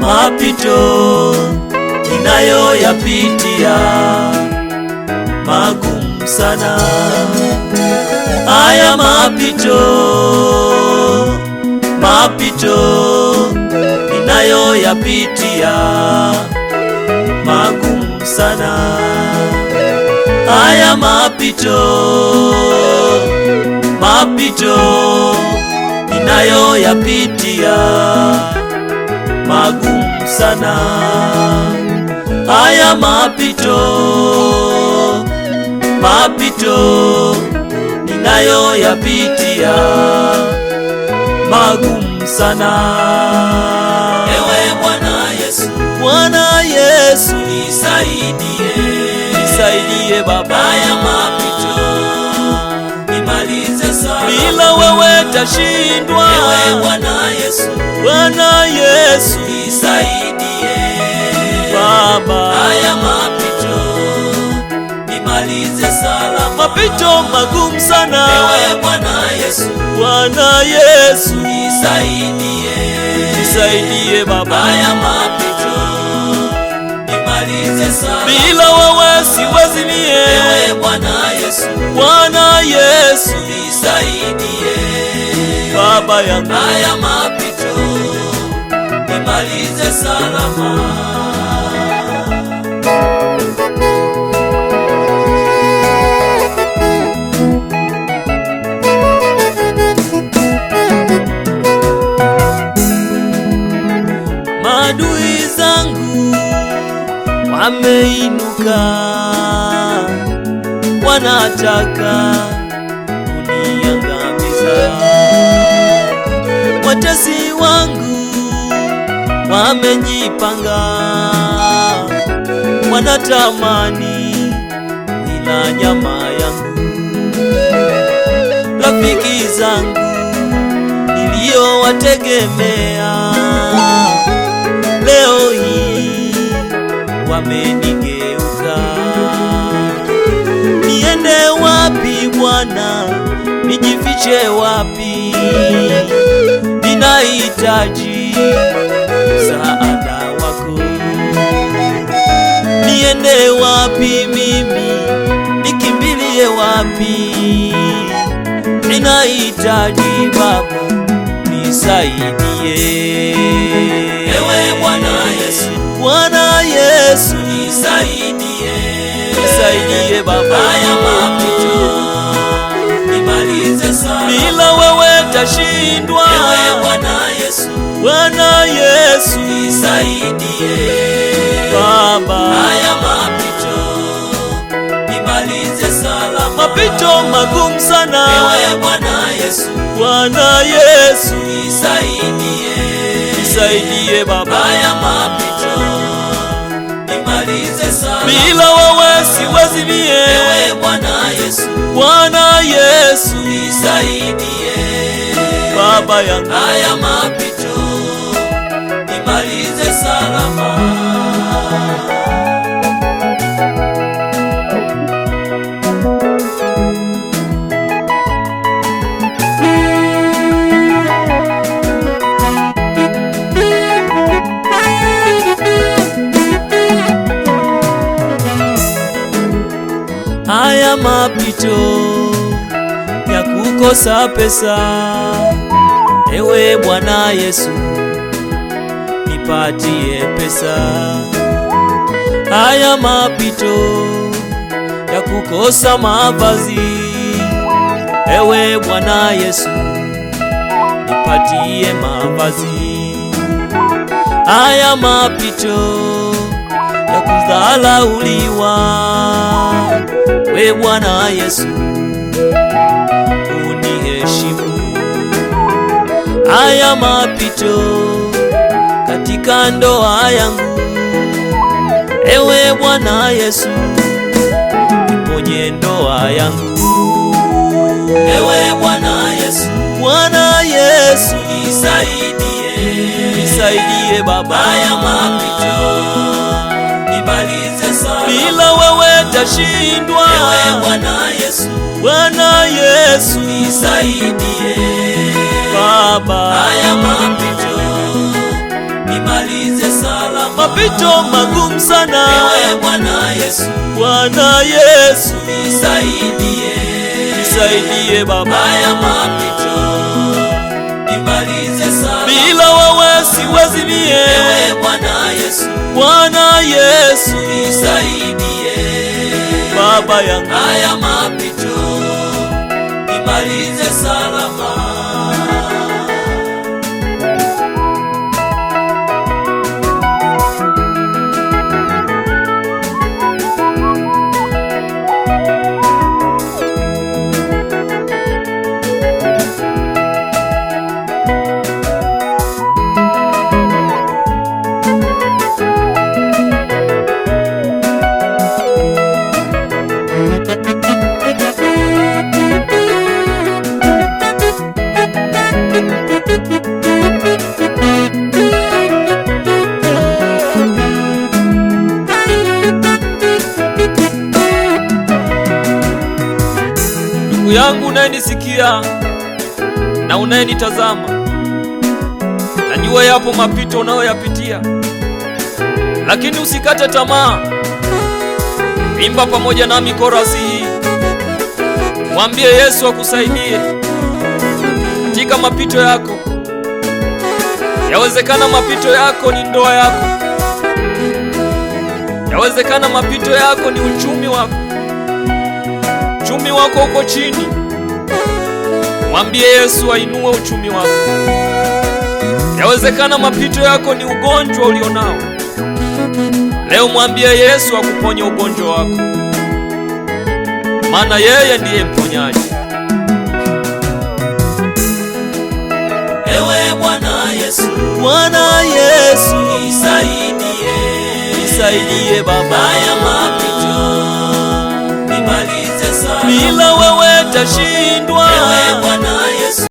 mapito ninayoyapitia magumu sana. Haya mapito ninayoyapitia magumu sana. Haya mapito ninayoyapitia magumu sana. Haya mapito ninayoyapitia magumu sana. Ewe Bwana Yesu, nisaidie Baba. Haya mapito nimalize sana, bila wewe tashindwa. Ewe Bwana Yesu, nisaidie Baba. Haya mapito nimalize salama, mapito magumu sana. Ewe Bwana Yesu, nisaidie Baba. Haya mapito nimalize salama, bila wewe siwezi mie. Ewe Bwana Yesu, nisaidie Baba yangu. Haya mapito nimalize salama. Maadui zangu wameinuka, wanataka kuniangamiza. Watesi wangu wamejipanga, wanatamani ila nyama yangu. Rafiki zangu niliowategemea leo hii wamenigeuka. Niende wapi Bwana, nijifiche wapi? Ninahitaji msaada wako. Niende wapi mimi, nikimbilie wapi? Ninahitaji Baba, nisaidie. Ewe Bwana Yesu, nisaidie Baba. Haya mapito nimalize sana, bila wewe tashindwa. Ewe Bwana Yesu, nisaidie Baba. Haya mapito nimalize salama, mapito magumu sana. Ewe Bwana Yesu, nisaidie Baba. Haya mapito nimalize salama, bila wewe siwezi mie. Ewe Bwana Yesu, nisaidie Baba yangu. Haya mapito nimalize salama. Haya mapito ya kukosa pesa, ewe Bwana Yesu, nipatie pesa. Haya mapito ya kukosa mavazi, ewe Bwana Yesu, nipatie mavazi. Haya mapito ya kudharauliwa, we Bwana Yesu, uniheshimu. Haya mapito katika ndoa yangu, ewe Bwana Yesu, niponye ndoa yangu. Ewe Bwana Yesu, nisaidie Baba. Haya mapito nimalize salama, bila wewe tashindwa. Ewe Bwana Yesu, nisaidie Baba. Baba, haya mapito nimalize salama. mapito magumu sana. Ewe Bwana Yesu, Bwana Yesu, nisaidie, nisaidie Baba, haya mapito nimalize salama. bila wewe siwezi mie. Ewe Bwana Yesu, Bwana Yesu, nisaidie Baba yangu, haya mapito nimalize salama. ndugu yangu unayenisikia na unayenitazama, najua yapo mapito unayoyapitia, lakini usikate tamaa. Imba pamoja nami korasi hii, mwambie Yesu akusaidie katika mapito yako. Yawezekana mapito yako ni ndoa yako, yawezekana mapito yako ni uchumi wako. Uchumi wako uko chini, mwambie Yesu ainue uchumi wako. Yawezekana mapito yako ni ugonjwa ulionao, leo mwambie Yesu akuponye ugonjwa wako, maana yeye ndiye mponyaji. Ewe Bwana Yesu, Bwana Yesu, nisaidie, nisaidie Baba, haya mapito nimalize salama. bila wewe tashindwa. Ewe Bwana